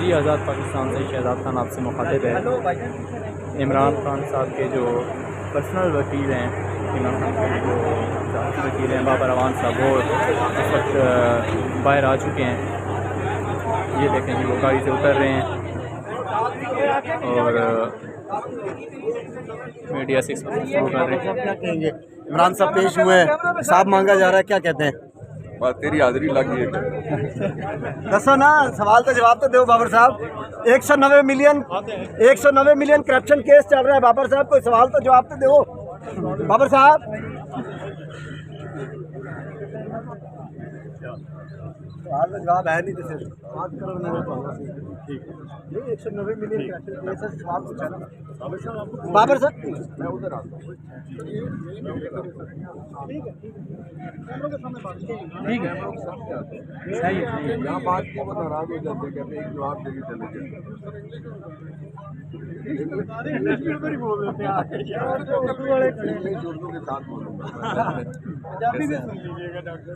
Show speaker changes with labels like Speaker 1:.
Speaker 1: जी आज़ाद पाकिस्तान से शहजाद खान आपसे मुखातिब है। इमरान खान साहब के जो पर्सनल वकील हैं, इमरान खान के जो ज़ाती वकील हैं बाबर अवान साहब, वो इस वक्त बाहर आ चुके हैं। ये देखें कि वो गाड़ी से उतर रहे हैं और मीडिया से इस वक्त शुरू कर रहे हैं।
Speaker 2: क्या कहेंगे? इमरान साहब पेश हुए, हिसाब मांगा जा रहा है, क्या कहते हैं?
Speaker 3: बात तेरी हाजिरी लग गई है।
Speaker 2: दसो ना, सवाल तो जवाब तो दो बाबर साहब। 190 मिलियन करप्शन केस चल रहा है बाबर साहब, कोई सवाल तो जवाब तो दो बाबर साहब। सवाल का जवाब है नहीं तो फिर बात करो ना। ठीक है, 190 मिलियन करप्शन केस है, सवाल पूछा ना बाबर साहब। मैं उधर आता हूँ।
Speaker 1: ठीक है, सही है।
Speaker 3: यहाँ बात की वो नाराज हो जाते हैं, कहते हैं एक जवाब देके चले जाते इंग्लिश उर्दू के साथ बोलूँगा।
Speaker 2: पंजाबी भी सुन लीजिएगा डॉक्टर।